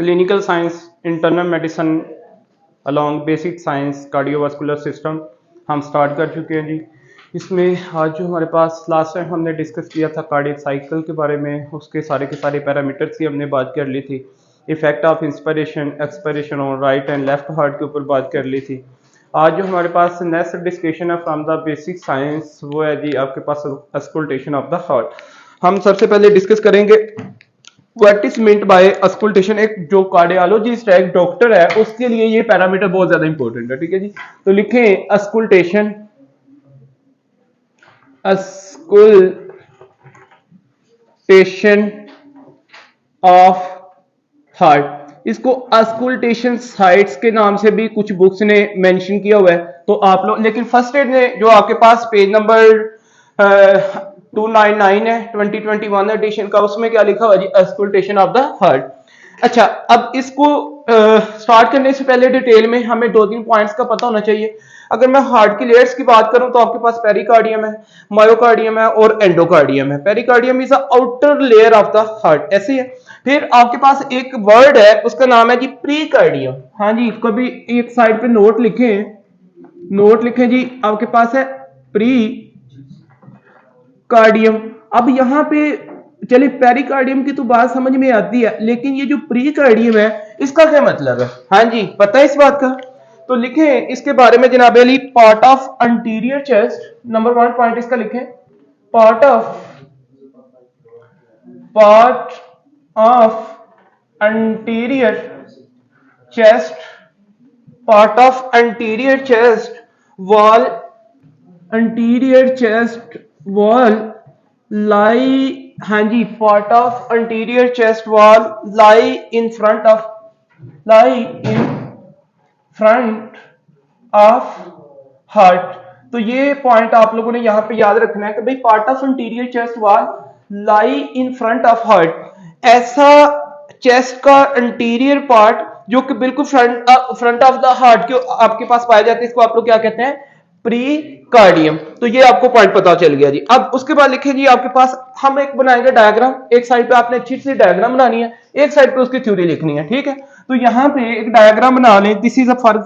Clinical science, internal medicine along basic science, cardiovascular system हम start कर चुके हैं जी। इसमें आज जो हमारे पास लास्ट टाइम हमने डिस्कस किया था कार्डियक साइकिल के बारे में, उसके सारे के सारे पैरामीटर्स की हमने बात कर ली थी। इफेक्ट ऑफ इंस्पिरेशन एक्सपिरेशन और राइट एंड लेफ्ट हार्ट के ऊपर बात कर ली थी। आज जो हमारे पास नेक्स्ट डिस्कशन है फ्रॉम द बेसिक साइंस वो है जी आपके पास अस्कुल्टेशन ऑफ द हार्ट। हम सबसे पहले डिस्कस करेंगे व्हाट इज मींट बाय अस्कुल्टेशन। एक जो कार्डियोलॉजिस्ट है, एक डॉक्टर है, उसके लिए ये पैरामीटर बहुत ज्यादा इंपॉर्टेंट है। ठीक है जी, तो लिखें अस्कुल्टेशन, अस्कुल्टेशन ऑफ हार्ट। इसको अस्कुल्टेशन साइट्स के नाम से भी कुछ बुक्स ने मेंशन किया हुआ है, तो आप लोग, लेकिन फर्स्ट एड ने जो आपके पास पेज नंबर 299 है 2021 एडिशन का, उसमें क्या लिखा हुआ जी, अस्कुल्टेशन ऑफ द हार्ट। अच्छा, अब इसको स्टार्ट करने से पहले डिटेल में हमें दो तीन पॉइंट्स का पता होना चाहिए। अगर मैं हार्ट की लेयर्स की बात करूं तो आपके पास पेरिकार्डियम है, मायोकार्डियम है और एंडोकार्डियम है। Pericardium is the outer layer of the heart, ऐसे है। फिर आपके पास एक वर्ड है, उसका नाम है जी प्रीकार्डियम। हाँ जी, कभी एक साइड पे नोट लिखें जी, आपके पास है प्री कार्डियम। अब यहाँ पे चलिए पेरिकार्डियम की तो बात समझ में आती है, लेकिन ये जो प्रीकार्डियम है इसका क्या मतलब है? हाँ जी, पता है इस बात का? तो लिखें इसके बारे में जनाब Ali, part of anterior chest. Number 1 point इसका लिखें, part of anterior chest, part of anterior chest wall, anterior chest wall lie, हाँ जी, part of anterior chest wall lie in front of heart. तो ये पॉइंट आप लोगों ने यहां पे याद रखना है कि भाई part of anterior chest wall lie in front of heart. ऐसा चेस्ट का अंटीरियर पार्ट जो कि बिल्कुल फ्रंट ऑफ द हार्ट के आपके पास पाया जाता है, इसको आप लोग क्या कहते हैं? प्रीकार्डियम। तो ये आपको पॉइंट पता चल गया जी। अब उसके बाद लिखें जी, आपके पास हम एक बनाएंगे डायग्राम। एक साइड पे आपने अच्छी सी डायग्राम बनानी है, एक साइड पे उसकी थ्योरी लिखनी है। ठीक है, तो यहां पे एक डायग्राम बना लें। This is a for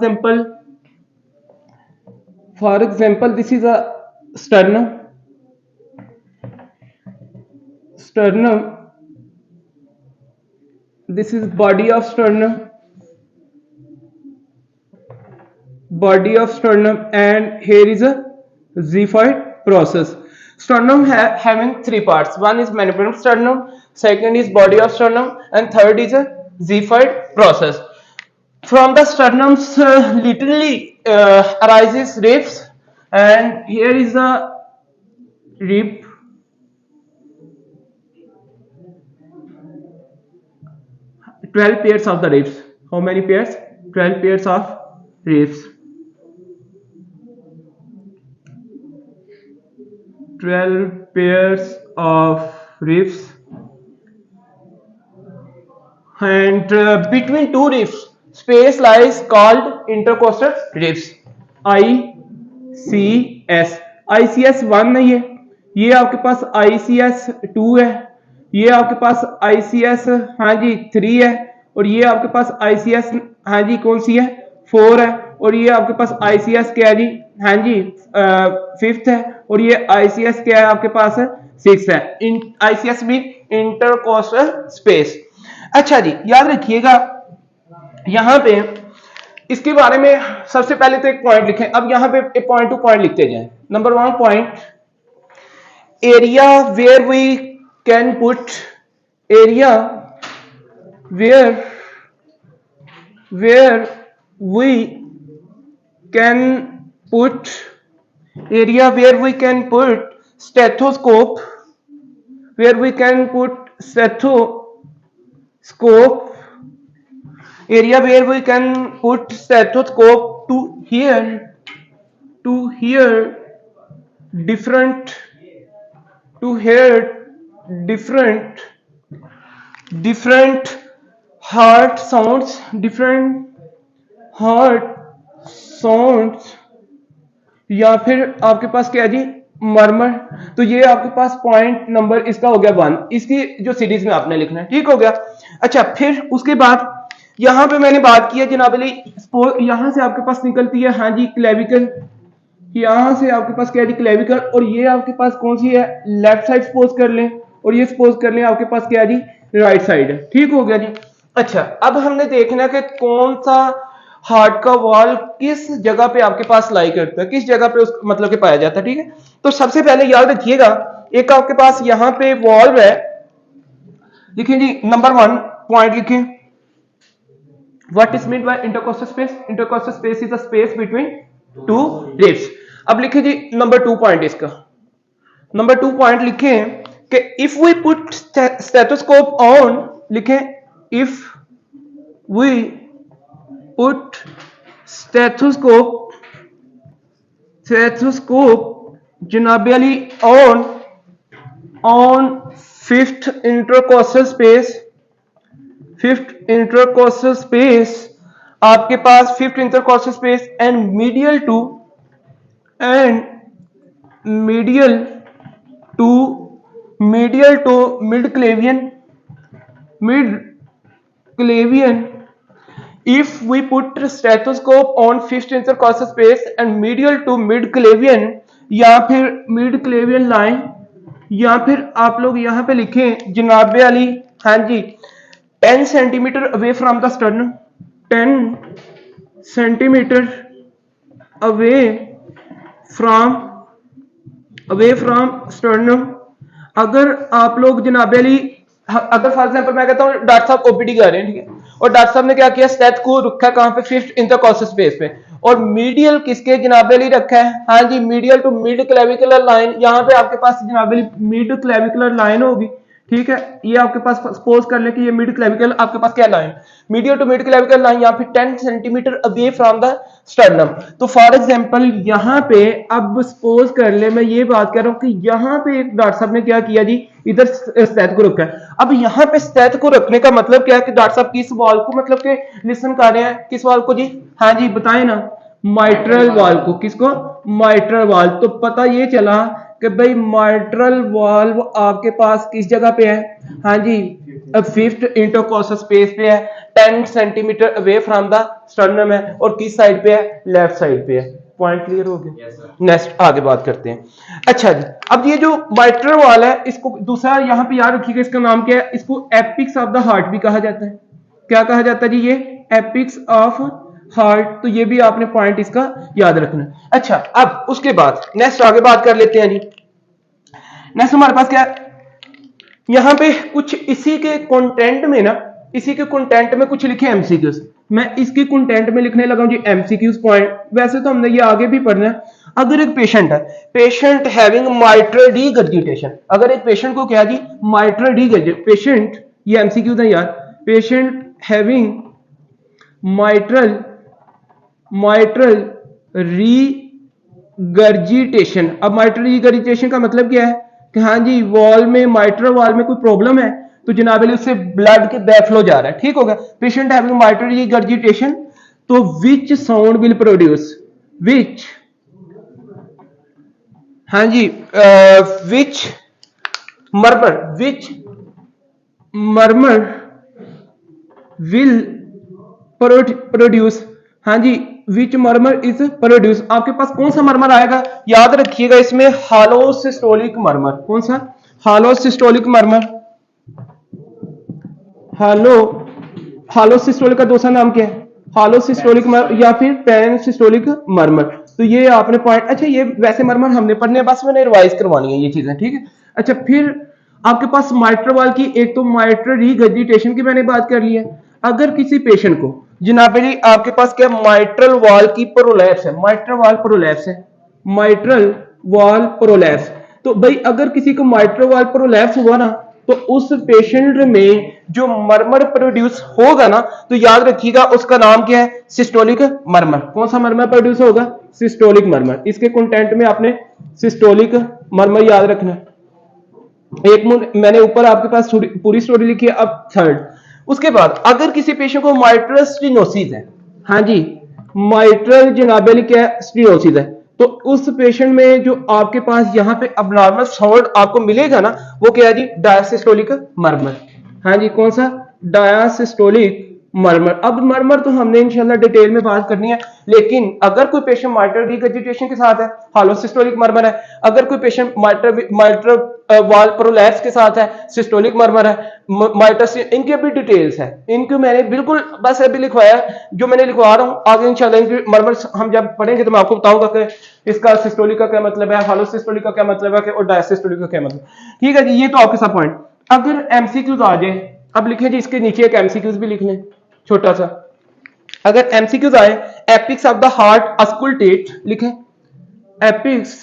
example this is a sternum, this is body of sternum, and here is a xiphoid process. Sternum having three parts. One is mandibular sternum, second is body of sternum, and third is a xiphoid process. From the sternums literally arises ribs, and here is a rib. 12 pairs of the ribs. How many pairs? 12 pairs of ribs. 12 pairs of ribs, and between two ribs space lies called intercostal ribs. ICS 1 नहीं है, ये आपके पास ICS 2 है, ये आपके पास ICS हाँ जी 3 है, और ये आपके पास ICS हाँ जी कौन सी है? 4 है, और ये आपके पास ICS क्या है जी? हाँ जी 5th है, और ये ICS क्या है आपके पास? 6 है। ICS mean intercostal space. अच्छा जी, याद रखिएगा यहां पे इसके बारे में सबसे पहले तो एक पॉइंट लिखें। अब यहां पे एक पॉइंट टू पॉइंट लिखते जाएं। Number 1 point, area where we can put, area where we can put, area where we can put stethoscope, area where we can put stethoscope to hear different heart sounds, या फिर आपके पास क्या है जी? Murmur. तो ये आपके पास पॉइंट नंबर इसका हो गया 1, इसकी जो सीरीज में आपने लिखना है। ठीक हो गया। अच्छा, फिर उसके बाद यहां पे मैंने बात की है जनाब अली, यहां से आपके पास निकलती है हाँ जी क्लेविकल, यहां से आपके पास क्या है क्लेविकल, और ये आपके पास कौन सी है लेफ्ट साइड सपोज कर लें, और ये सपोज कर लें आपके पास क्या है जी राइट साइड है। ठीक हो गया जी। अच्छा अब हमने देखना है कि कौन सा हार्ट का वॉल किस जगह पे आपके पास लाई करता है, किस जगह पे उस मतलब के पाया जाता है। ठीक है, तो सबसे पहले याद रखिएगा एक आपके पास यहां पे वॉल्व है, लिखिए जी नंबर 1 पॉइंट लिखें, what is mean by intercostal space, intercostal space is the space between two ribs. अब लिखिए जी नंबर 2 पॉइंट इसका, नंबर 2 पॉइंट लिखें कि if we put stethoscope on, लिखें if we put stethoscope, stethoscope जनाब Ali on fifth intercostal space, fifth intercostal space आपके पास fifth intercostal space and medial to mid clavian, mid clavian. If we put stethoscope on fifth intercostal space and medial to mid clavian, या फिर mid क्लेवियन line, या फिर आप लोग यहां पे लिखें जनाबे अली हाँ जी 10 centimetre away from the sternum, 10 centimetre away from sternum. अगर आप लोग जनाबे अली अगर फॉर एग्जांपल मैं कहता हूं डॉक्टर साहब ओपीडी कर रहे हैं, ठीक है, और डॉक्टर साहब ने क्या किया स्टेथ को रखा कहां पे फिफ्थ इंटरकोस्टल स्पेस पे, और मीडियल किसके जनाबे अली रखा है हाँ जी medial to mid clavicular line, यहां पे आपके पास जनाबे अली मिड क्लेविकुलर लाइन होगी। ठीक है, ये आपके पास सपोज कर ले कि ये मिड क्लेविकल आपके पास क्या line, medial to mid clavicle line, या फिर 10 centimetre away from the sternum. तो फॉर एग्जांपल यहां पे अब सपोज कर ले मैं ये बात कर रहा हूं कि यहां पे एक डॉक्टर साहब ने क्या किया जी इधर स्टेथ को रखा है। अब यहां पे स्टेथ को रखने का मतलब क्या है कि डॉक्टर साहब किस वॉल को मतलब के लिसन कर रहे हैं, किस वॉल को जी हाँ जी बताएं ना, माइट्रल वॉल को, किसको माइट्रल वॉल। तो पता ये चला कि भाई माइट्रल वाल्व आपके पास किस जगह पे है हाँ जी फिफ्थ इंटरकोस्टल स्पेस पे है, 10 centimetre away from the sternum है, और किस साइड पे है लेफ्ट साइड पे है। पॉइंट क्लियर हो गया? नेक्स्ट आगे बात करते हैं। अच्छा जी अब ये जो माइट्रल वाल है इसको दूसरा यहां पे याद रखिएगा इसका नाम क्या है, इसको एपिक्स ऑफ द हार्ट भी कहा जाता है। क्या कहा जाता है जी ये एपिक्स ऑफ हार्ट, तो ये भी आपने पॉइंट इसका याद रखना है। अच्छा अब उसके बाद नेक्स्ट आगे बात कर लेते हैं जी। नेक्स्ट हमारे पास क्या है, यहां पे कुछ इसी के कंटेंट में ना, इसी के कंटेंट में कुछ लिखे एमसीक्यूज, मैं इसके कंटेंट में लिखने लगा हूं जी एमसीक्यूज पॉइंट। वैसे तो हमने ये आगे भी पढ़ना है। अगर एक पेशेंट है, पेशेंट हैविंग माइट्रल डीगर्जिटेशन, अगर एक पेशेंट को क्या जी माइट्रल डीगर्जिटेशन, पेशेंट ये एमसीक्यूज है यार, पेशेंट हैविंग माइट्रल रीगर्जिटेशन। अब माइट्रल रीगर्जिटेशन का मतलब क्या है कि हाँ जी वॉल में माइट्रल वॉल में कोई प्रॉब्लम है तो जनाब अली उससे ब्लड के बैकफ्लो जा रहा है। ठीक होगा, पेशेंट हैविंग माइट्रल रीगर्जिटेशन, तो विच साउंड विल प्रोड्यूस, विच हाँ जी विच मर्मर विल प्रोड्यूस, हाँ जी विच मर्मर इज प्रोड्यूस। आपके पास कौन सा मर्मर आएगा याद रखिएगा इसमें, हालो सिस्टोलिक मर्मर। कौन सा? हालो सिस्टोलिक मर्मर। हालो सिस्टोलिक का दूसरा नाम क्या है? हालो सिस्टोलिक मर्मर या फिर पैन सिस्टोलिक मर्मर। तो ये आपने पॉइंट, अच्छा ये वैसे मर्मर हमने पढ़ने बस मैंने रिवाइज करवानी है ये चीजें। ठीक है, अच्छा फिर आपके पास माइट्रल वाल की, एक तो माइट्रल रीगर्जिटेशन की मैंने बात कर ली है। अगर किसी पेशेंट को जनाब जी आपके पास क्या माइट्रल वाल की प्रोलैप्स है, माइट्रल वाल प्रोलैप्स है, माइट्रल वाल प्रोलैप्स, तो भाई अगर किसी को माइट्रल वाल प्रोलैप्स हुआ ना तो उस पेशेंट में जो मर्मर प्रोड्यूस होगा ना तो याद रखिएगा उसका नाम क्या है सिस्टोलिक मर्मर। कौन सा मर्मर प्रोड्यूस होगा? Systolic murmur. इसके कंटेंट में आपने सिस्टोलिक मर्मर याद रखना है। एक मैंने ऊपर आपके पास पूरी स्टोरी लिखी है, अब थर्ड। उसके बाद अगर किसी पेशेंट को माइट्रल स्टेनोसिस है, हाँ जी माइट्रल जनाबे क्या है स्टेनोसिस है, तो उस पेशेंट में जो आपके पास यहां पे अबनॉर्मल साउंड आपको मिलेगा ना वो क्या है जी डायसिस्टोलिक मर्मर। हाँ जी कौन सा? डायसिस्टोलिक मरमर। अब मरमर तो हमने इंशाल्लाह डिटेल में बात करनी है, लेकिन अगर कोई पेशेंट माइट्रल रिगर्जिटेशन के साथ है, हॉलो सिस्टोलिक मरमर है। अगर कोई पेशेंट माइट्रल वाल प्रोलैप्स के साथ है, सिस्टोलिक मरमर है, माइट्रस, इनकी अभी डिटेल्स है, इनको मैंने बिल्कुल बस अभी लिखवाया, जो मैंने लिखवा रहा हूँ। आगे इंशाल्लाह इनकी मरमर हम जब पढ़ेंगे तो मैं आपको बताऊंगा कि इसका सिस्टोलिक का क्या मतलब है, हॉलो सिस्टोलिक का क्या मतलब है और डायसिस्टोलिक का क्या मतलब। ठीक है जी, ये तो आपके साथ पॉइंट। अगर एमसीक्यूज आ जाए, अब लिखे जी, इसके नीचे एक एमसीक्यूज भी लिख लें छोटा सा। अगर एमसीक्यूज आए, apex of the heart auscultate लिखें, apex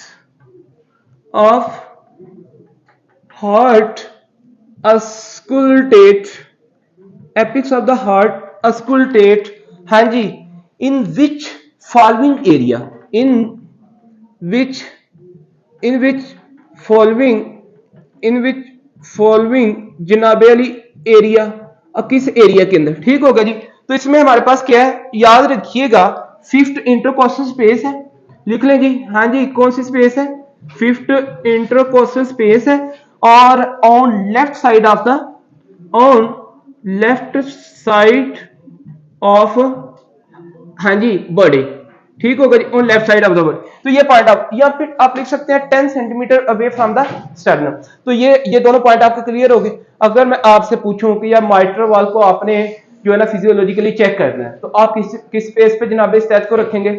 of heart auscultate, apex of the heart auscultate, हाँ जी, in which following area, which in which following in which following जनाबे अली एरिया, किस एरिया के अंदर। ठीक होगा जी। तो इसमें हमारे पास क्या है, याद रखिएगा, फिफ्थ इंटरकोस्टल स्पेस है, लिख लें जी। हाँ जी, कौन सी स्पेस है, फिफ्थ इंटरकोस्टल स्पेस है। और on left side of the, on left side of, हाँ जी, बॉडी। ठीक होगा जी, on left side of the body. तो ये पॉइंट आप, या फिर आप लिख सकते हैं 10 centimetre away from the sternum. तो ये दोनों पॉइंट आपके क्लियर हो गए। अगर मैं आपसे पूछूं कि यार माइट्रल वाल को आपने जो है ना फिजियोलॉजिकली चेक करना है, तो आप किस स्पेस पे जनाब इस टेस्ट को रखेंगे।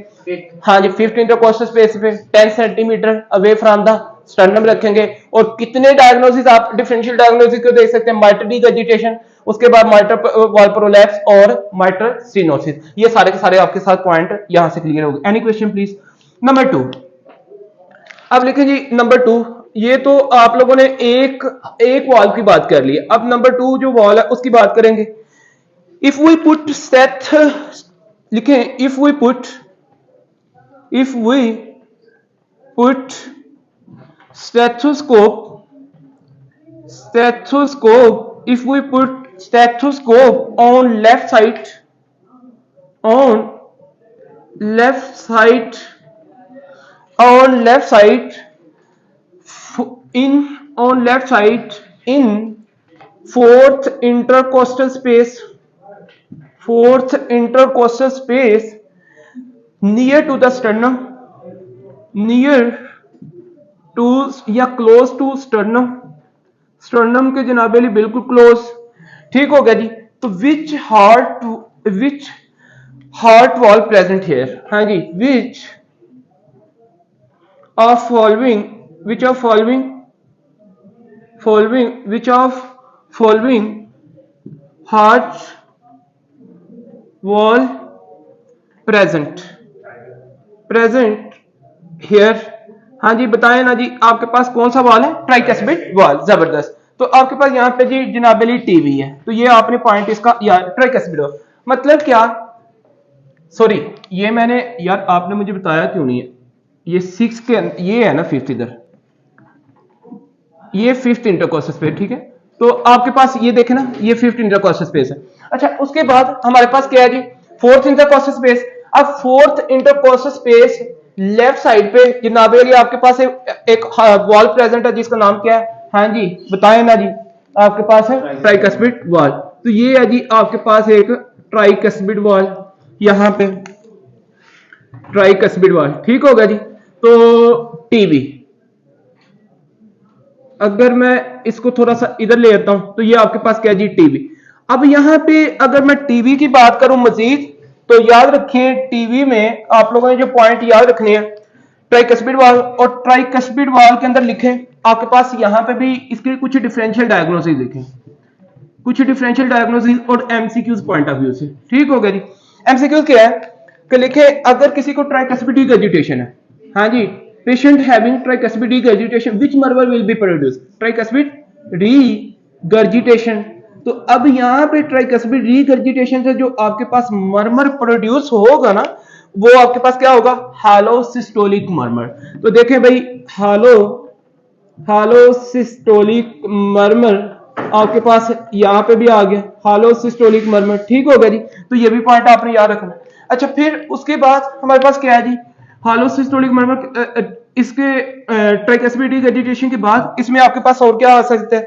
हाँ जी, फिफ्थ इंटरकोस्टल स्पेस पे 10 centimetre away from the sternum रखेंगे। और कितने डायग्नोसिस आप डिफरेंशियल डायग्नोसिस को देख सकते हैं, माइट्रल रिगर्जिटेशन, उसके बाद माइट्रल वाल प्रोलैप्स और माइट्रल स्टेनोसिस। ये सारे के सारे आपके साथ पॉइंट यहां से क्लियर हो गए। Any question please. नंबर 2, अब लिखें जी नंबर 2। ये तो आप लोगों ने एक वॉल की बात कर ली। अब नंबर 2 जो वॉल है उसकी बात करेंगे। इफ वी पुट स्टेथ, लिखें, if we put stethoscope, if we put stethoscope on left side, on left side in fourth intercostal space near to the sternum, near to या क्लोज टू स्टर्नम, स्टर्नम के जनाबेली बिल्कुल close. ठीक हो गया जी। तो which heart wall present here, हाँ जी, which of following heart wall present here, हाँ जी, बताएं ना जी, आपके पास कौन सा वाल है, ट्राइकस्पिड वाल। जबरदस्त। तो आपके पास यहाँ पे जी जनाबेली टीवी है, तो ये आपने पॉइंट इसका यार ट्राइकस्पिड वाल मतलब क्या, सॉरी ये मैंने यार आपने मुझे बताया क्यों नहीं है, ये 6 के ये है ना फिफ्थ, इधर ये फिफ्थ इंटरकोस्टल स्पेस। ठीक है, तो आपके पास ये देखे ना, ये फिफ्थ इंटरकोस्टल स्पेस है। अच्छा, उसके बाद हमारे पास क्या है जी, फोर्थ इंटरकोस्टल स्पेस। अब fourth intercostal space left side पे जनाबे अली आपके पास एक वॉल प्रेजेंट है जिसका नाम क्या है, हाँ जी, बताएं ना जी, आपके पास है ट्राइकस्पिड वॉल। तो ये है जी आपके पास एक ट्राइकस्पिड वॉल, यहां पे ट्राइकस्पिड वॉल। ठीक होगा जी। तो टीवी, अगर मैं इसको थोड़ा सा इधर ले आता हूं, तो ये आपके पास क्या है जी, टीवी। अब यहां पे अगर मैं टीवी की बात करूं मजीद, तो याद रखें टीवी में आप लोगों ने जो पॉइंट याद रखने हैं, ट्राइकस्पिड वाल, और ट्राइकस्पिड वाल के अंदर लिखें आपके पास यहां पे भी इसके कुछ डिफरेंशियल डायग्नोसिस लिखें, कुछ डिफरेंशियल डायग्नोसिस और एमसीक्यूज पॉइंट ऑफ व्यू से। ठीक हो गया जी। एमसीक्यूज क्या है कि लिखे, अगर किसी को ट्राइकस्पिड रिगर्जिटेशन है, हाँ जी, patient having tricuspid regurgitation which murmur will be produced, tricuspid regurgitation. तो अब यहां पे ट्राइकस्पिड रिगर्जिटेशन से जो आपके पास मर्मर प्रोड्यूस होगा ना, वो आपके पास क्या होगा, हालो सिस्टोलिक मर्मर। तो देखें भाई, हालो सिस्टोलिक मर्मर आपके पास यहां पे भी आ गया, हालो सिस्टोलिक मर्मर। ठीक हो गया जी। तो ये भी पॉइंट आपने याद रखना। अच्छा, फिर उसके बाद हमारे पास क्या है जी, हालो सिस्टोलिक मर्मर, इसके ट्राइकस्पिड रिगर्जिटेशन के बाद इसमें आपके पास और क्या आ सकता है,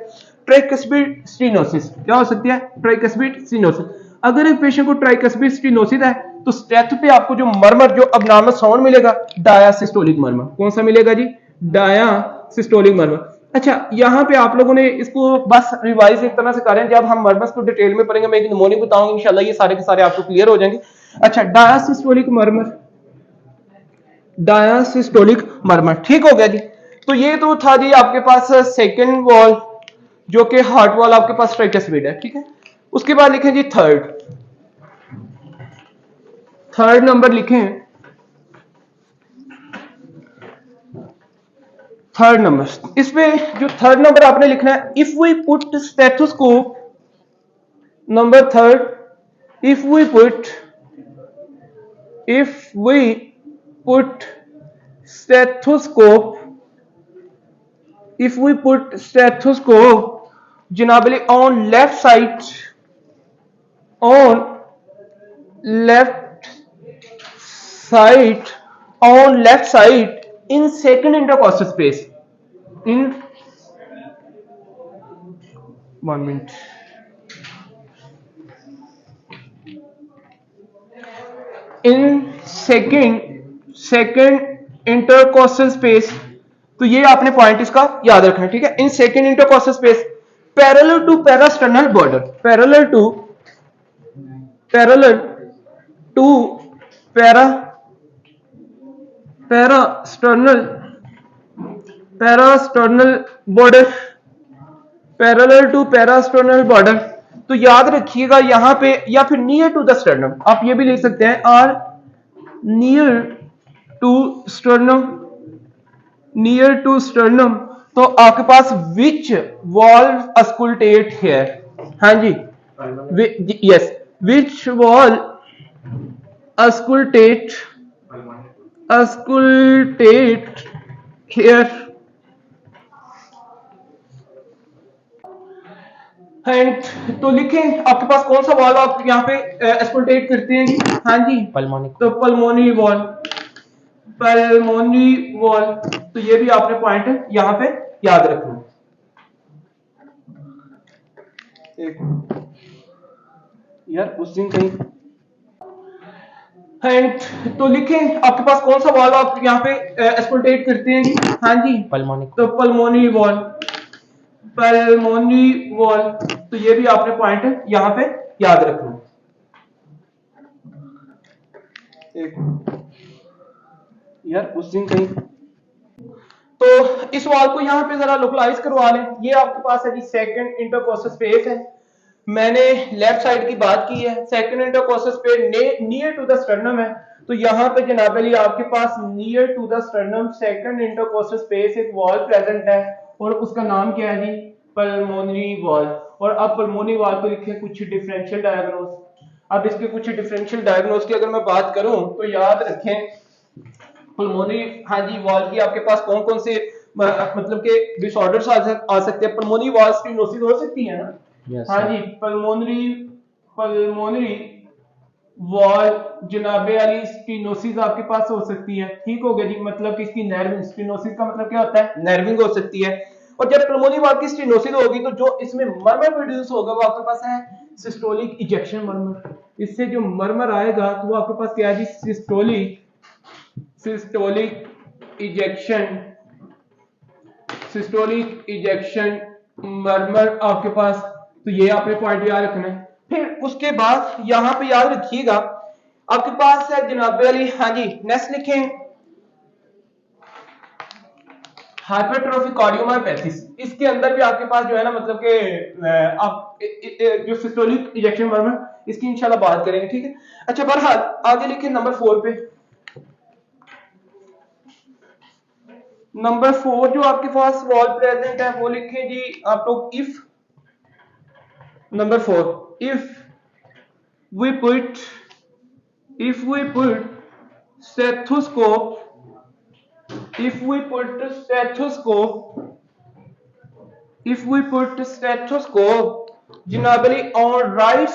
ट्राइकस्पिड स्टेनोसिस। क्या हो सकती है, ट्राइकस्पिड स्टेनोसिस। अगर एक पेशेंट को ट्राइकस्पिड स्टेनोसिस है तो स्टेथ पे आपको जो मर्मर, जो अबनॉर्मल साउंड मिलेगा, डायासिस्टोलिक मर्मर। कौन सा मिलेगा जी? डायासिस्टोलिक मर्मर। अच्छा, यहाँ पे आप लोगों ने इसको बस रिवाइज एक तरह से करें, जब हम मर्मर्स को डिटेल में पढ़ेंगे, मैं एक निमोनिक बताऊंगा, इंशाल्लाह ये सारे के सारे आपको क्लियर हो जाएंगे। अच्छा, डायासिस्टोलिक मर्मर, डायासिस्टोलिक मर्मर, ठीक हो गया जी। तो ये तो था जी आपके पास सेकंड वॉल, जो कि हार्ट वॉल आपके पास ट्राइकस्पिड है, ठीक है। उसके बाद लिखें जी थर्ड नंबर लिखें, थर्ड नंबर। इसमें जो थर्ड नंबर आपने लिखना है, if we put stethoscope, number third, if we put stethoscope, if we put stethoscope janabi on left side, on left side in second intercostal space, in 1 minute, in second intercostal space। तो ये आपने point इसका याद रखना है, ठीक है। In second intercostal space parallel to parasternal border, parallel to parasternal border, parallel to parasternal border. तो याद रखिएगा यहां पे, या फिर नियर टू द स्टर्नम, आप ये भी लिख सकते हैं, or near to sternum, near to sternum. तो आपके पास विच वॉल अस्कुलटेट है, हाँ जी, yes, which wall auscultate here, and तो लिखें आपके पास कौन सा वॉल आप यहाँ पे अस्कुलटेट करते हैं, हाँ जी, पल्मोनी। तो पल्मोनी वॉल, पल्मोनी वॉल। तो ये भी आपने पॉइंट यहां पे याद रखना। यार उस दिन कहीं, एंड तो लिखें आपके पास कौन सा वॉल आप यहाँ पे अस्कुलटेट करते हैं, हाँ जी, पल्मोनी। तो पल्मोनी वॉल, पल्मोनी वॉल। तो ये भी आपने पॉइंट यहां पे याद रखना। यार उस दिन कहीं, तो इस वॉल को यहां पे जरा लोकलाइज करवा लें। ये आपके पास है जी सेकंड इंटरकोस्टल स्पेस है, मैंने लेफ्ट साइड की बात की है। Second intercostal space near to the sternum है, तो यहां पे जनाब अली आपके पास near to the sternum second intercostal space एक वॉल प्रेजेंट है, और उसका नाम क्या है जी? Pulmonary wall. और अब पल्मोनरी वॉल को लिखे कुछ डिफरेंशियल डायग्नोस। अब इसके कुछ डिफरेंशियल डायग्नोस की अगर मैं बात करूं तो याद रखें, पल्मोनरी, हाँ जी, वॉल की आपके पास कौन कौन से मतलब के डिसऑर्डर्स आ सकते हैं। पल्मोनरी वॉल स्टेनोसिस हो सकती है ना, yes, हाँ जी, पल्मोनरी वॉल जनाबे वाली स्टेनोसिस आपके पास हो सकती है, ठीक हो गया जी। मतलब कि इसकी नर्विंग, स्टेनोसिस का मतलब क्या होता है? नर्विंग हो सकती है। और जब पल्मोनरी वॉल की स्टेनोसिस होगी तो जो इसमें मर्मर प्रोड्यूस होगा वो आपके पास है सिस्टोलिक इजेक्शन मर्मर। इससे जो मर्मर आएगा तो वो आपके पास क्या है जी? सिस्टोलिक इजेक्शन मर्मर आपके पास। तो ये आपने पॉइंट याद रखना है। फिर उसके बाद यहां पे याद रखिएगा आपके पास है जनाबे अली, हाँ जी, नेक्स्ट लिखें हाइपरट्रोफी कार्डियोमायोपैथी। इसके अंदर भी आपके पास जो है ना, मतलब कि आप जो सिस्टोलिक इजेक्शन मर्मर, इसकी इंशाल्लाह बात करेंगे, ठीक है। अच्छा, बहरहाल आगे लिखें नंबर 4 पे। नंबर 4 जो आपके पास वॉल प्रेजेंट है वो लिखें जी आप लोग, if number 4, if we put stethoscope, if we put stethoscope generally on right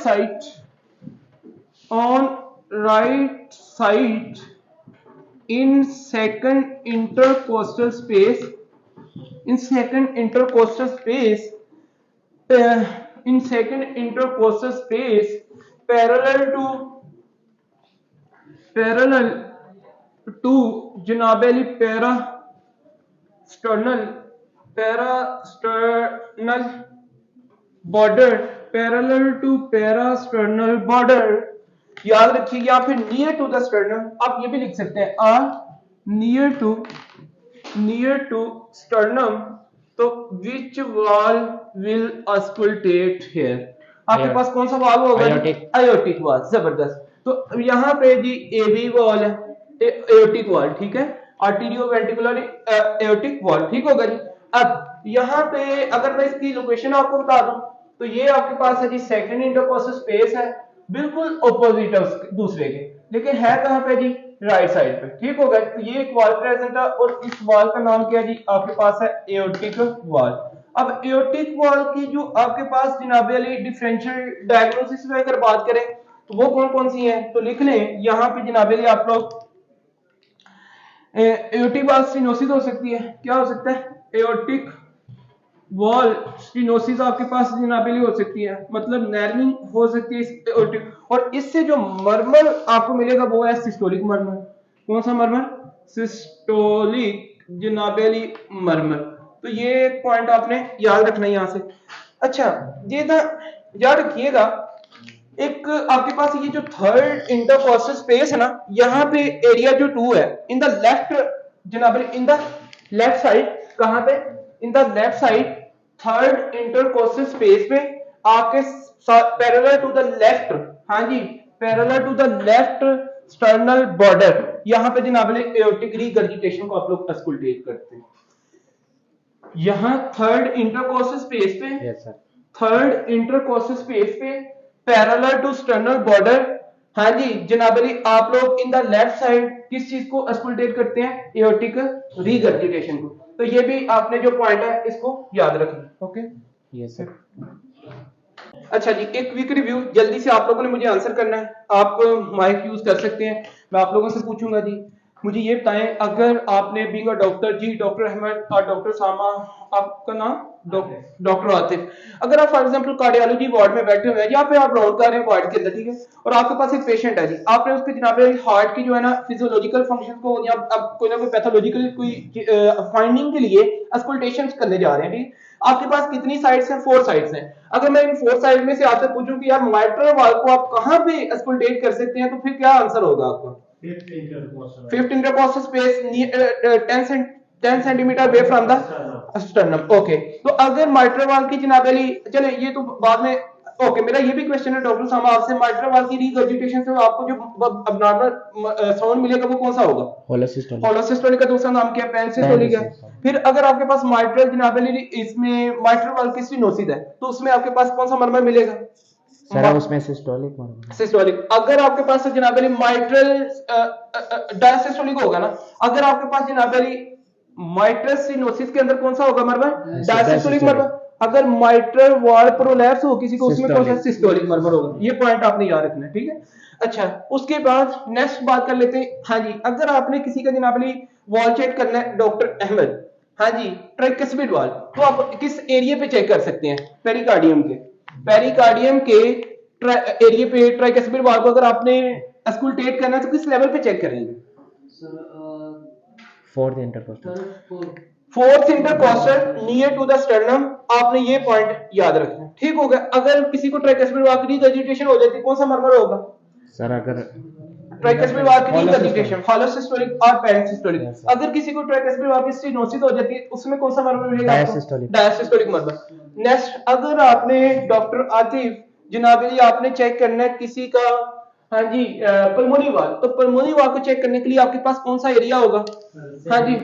side in second intercostal space, in second intercostal space parallel to जनाब Ali parasternal border, parallel to parasternal border, याद रखिए, या फिर नियर टू द स्टर्नम, आप ये भी लिख सकते हैं नियर टू स्टर्नम, तो विच वाल विल अस्कुल्टेट हियर, आपके पास कौन सा वाल होगा? आयोटिक वाल। जबरदस्त। तो यहाँ पे जी एवी वाल है, एयोटिक वाल, ठीक है, आर्टीरियो वेंट्रिकुलर एयोटिक वाल, ठीक होगा जी। अब यहाँ पे अगर मैं इसकी लोकेशन आपको बता दूं, तो ये आपके पास है जी सेकंड इंटरकोस्टल स्पेस है, बिल्कुल ऑपोजिट है दूसरे के, लेकिन है कहाँ पे जी? राइट साइड पे, ठीक होगा। तो ये एक वाल प्रेजेंट है और इस वाल का नाम क्या है जी? आपके पास है एयोटिक वाल। अब एयोटिक वाल की जो आपके पास जनाब अली डिफरेंशियल डायग्नोसिस में अगर बात करें तो वो कौन कौन सी है, तो लिख लें यहाँ पे जनाब अली आप लोग, एयोटिक वाल स्टेनोसिस हो सकती है, क्या हो सकता है? एयोटिक वॉल स्टेनोसिस आपके पास जनाब अली हो सकती है, मतलब नैरनिंग हो सकती है इस एयोटिक, और इससे जो मरमर आपको मिलेगा वो है सिस्टोलिक मरमर। कौन सा मरमर? सिस्टोलिक जनाब अली मरमर। तो ये पॉइंट आपने याद रखना है यहां से। अच्छा, ये ना याद रखिएगा, एक आपके पास ये जो थर्ड इंटरकोस्टल स्पेस है ना, यहाँ पे एरिया जो 2 है, इन द लेफ्ट जनाब इन द लेफ्ट साइड, कहां पे? In the left side third intercostal space पे आपके पैरेलल टू द लेफ्ट, हाँ जी, parallel to the left sternal border, यहाँ पे जनाब एयोटिक रिगर्जिटेशन को आप लोग अस्कुल्टेट करते हैं। यहाँ थर्ड इंटरकोस्टल स्पेस पे, थर्ड इंटरकोस्टल स्पेस पे पैरेलल टू स्टर्नल बॉर्डर, हाँ जी जनाब अली, आप लोग इन द लेफ्ट साइड किस चीज को अस्कुल्टेट करते हैं? एयोटिक रिगर्जिटेशन को। तो ये भी आपने जो पॉइंट है इसको याद रखना। Okay, yes sir. अच्छा जी, एक क्विक रिव्यू जल्दी से आप लोगों ने मुझे आंसर करना है, आप माइक यूज कर सकते हैं, मैं आप लोगों से पूछूंगा जी, मुझे ये बताएं, अगर आपने being a doctor ji, doctor Ahmad और डॉक्टर सामा, आपका नाम डॉक्टर आतिफ, अगर आप फॉर एग्जांपल कार्डियोलॉजी वार्ड में बैठे हुए हैं, यहाँ पे आप राउंड कर रहे हैं वार्ड के अंदर, ठीक है, और आपके पास एक पेशेंट है जी, आपने उसके जनाब हार्ट की जो है ना फिजियोलॉजिकल फंक्शन को या अब कोई ना कोई पैथोलॉजिकल कोई फाइंडिंग के लिए अस्कुल्टेशन करने जा रहे हैं, ठीक, आपके पास कितनी साइड्स हैं? 4 साइड्स हैं। अगर मैं इन 4 साइड में से आपसे पूछूं कि यार माइट्रल वाल को आप कहां पे अस्कुल्टेट कर सकते हैं, तो फिर क्या आंसर होगा आपका? Fifth intercostal space 10 centimetre away from the sternum. Okay, तो अगर माइट्रल वाल की जनाब अली, चले ये तो बाद में, ओके, मेरा ये भी क्वेश्चन है डॉक्टर साहब आपसे, माइट्रल वाल की रिगर्जिटेशन से आपको जो अबनॉर्मल साउंड मिलेगा वो कौन सा होगा? होलोसिस्टोलिक का दूसरा नाम क्या है? पेनसिस्टोलिक है। फिर अगर आपके पास माइट्रल जनाब अली इसमें माइट्रल वाल की स्टेनोसिस है, तो उसमें आपके पास कौन सा मरमर मिलेगा? सर उसमें सिस्टोलिक मरमर। सिस्टोलिक। अगर आपके पास जनाब अली माइट्रल डायसिस्टोलिक होगा ना, अगर आपके पास जनाब अली माइट्रल स्टेनोसिस के अंदर कौन सा होगा मरमर? डायसिस्टोलिक मरमर। अगर माइट्रल वाल प्रोलैप्स हो किसी को, उसमें कौन सा? सिस्टोलिक मरमर होगा। ये पॉइंट आपने याद रखना है, ठीक है। अच्छा, उसके बाद नेक्स्ट बात कर लेते हैं, हाँ जी, अगर आपने किसी का जनाब अली वॉल चेक करना है डॉक्टर अहमद, हाँ जी, ट्राइकस्पिड वाल, तो आप किस एरिया पे चेक कर सकते हैं? पेरिकार्डियम के, पेरिकार्डियम के एरिया पे ट्राइकस्पिड वाल को अगर आपने अस्कुल्टेट करना है तो किस लेवल पे चेक करेंगे? Fourth intercostal, fourth intercostal near to the sternum, आपने ये पॉइंट याद रखना, ठीक हो गया। अगर किसी को ट्राइकस्पिड वाल की रिगर्जिटेशन हो जाती है, कौन सा मरमर होगा सर? अगर ट्राइकस्पिड वाल की रिगर्जिटेशन, होलोसिस्टोलिक और पेनसिस्टोलिक। अगर किसी को ट्राइकस्पिड वाल की स्टेनोसिस हो जाती है, उसमें कौन सा मरमर मिलेगा? Diastolic, diastolic मरमर। नेक्स्ट, अगर आपने डॉक्टर आतिफ जनाब जी आपने चेक करना है किसी का, हाँ जी, पल्मोनी वाल, तो पल्मोनी वाल को चेक करने के लिए आपके पास कौन सा एरिया होगा? हाँ जी,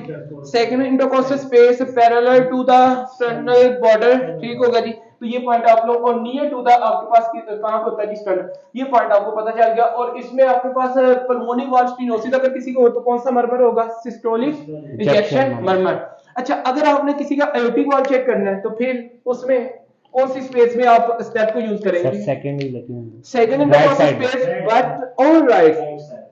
second intercostal space parallel to the sternal border, ठीक होगा जी। तो ये पॉइंट आप लोग, और नियर टू द आपके पास कहां होता है जी? स्टर्नल। ये पॉइंट आपको पता चल गया। और इसमें आपके पास पल्मोनी वाल स्टेनोसिस अगर किसी को हो तो कौन सा मरमर होगा? Systolic ejection murmur. अच्छा, अगर आपने किसी का एयोटिक वाल चेक करना है तो फिर उसमें कौन सी स्पेस में आप स्टेप को यूज करेंगे? सेकंड ही लेकिन second intercostal space, but on right.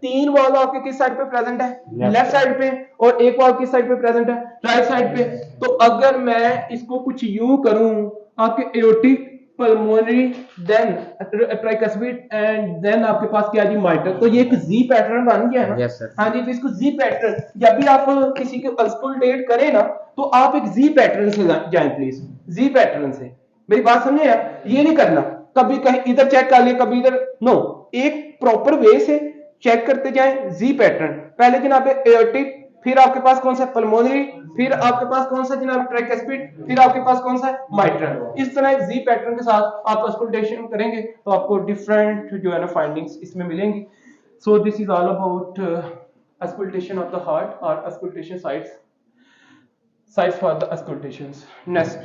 3 वाल आपके किस साइड पे प्रेजेंट है? लेफ्ट साइड पे, और एक वाल किस साइड पे प्रेजेंट है? राइट साइड पे। तो अगर मैं इसको कुछ यूं करूं, आपके aortic pulmonary, then tricuspid and then आपके पास क्या जी माइट्रल। तो ये एक जी पैटर्न बन गया है ना। Yes, sir. हाँ जी, तो इसको जी पैटर्न, जब भी आप किसी को अस्कुलटेट करें ना तो आप एक जी पैटर्न से जाएं प्लीज, जी पैटर्न से। मेरी बात समझे आप, ये नहीं करना कभी कहीं इधर चेक कर लिया कभी इधर, नो, एक प्रॉपर वे से चेक करते जाएं जी पैटर्न। पहले जनाब एओर्टिक, फिर आपके पास कौन सा पल्मोनरी, फिर आपके पास कौन सा जनाब ट्राइकस्पिड, फिर आपके पास कौन सा माइट्रल। इस तरह एक जी पैटर्न के साथ आप अस्कुल्टेशन करेंगे तो आपको डिफरेंट जो है ना फाइंडिंग्स इसमें मिलेंगी। So this is all about auscultation of the heart और auscultation sites for the auscultations. Next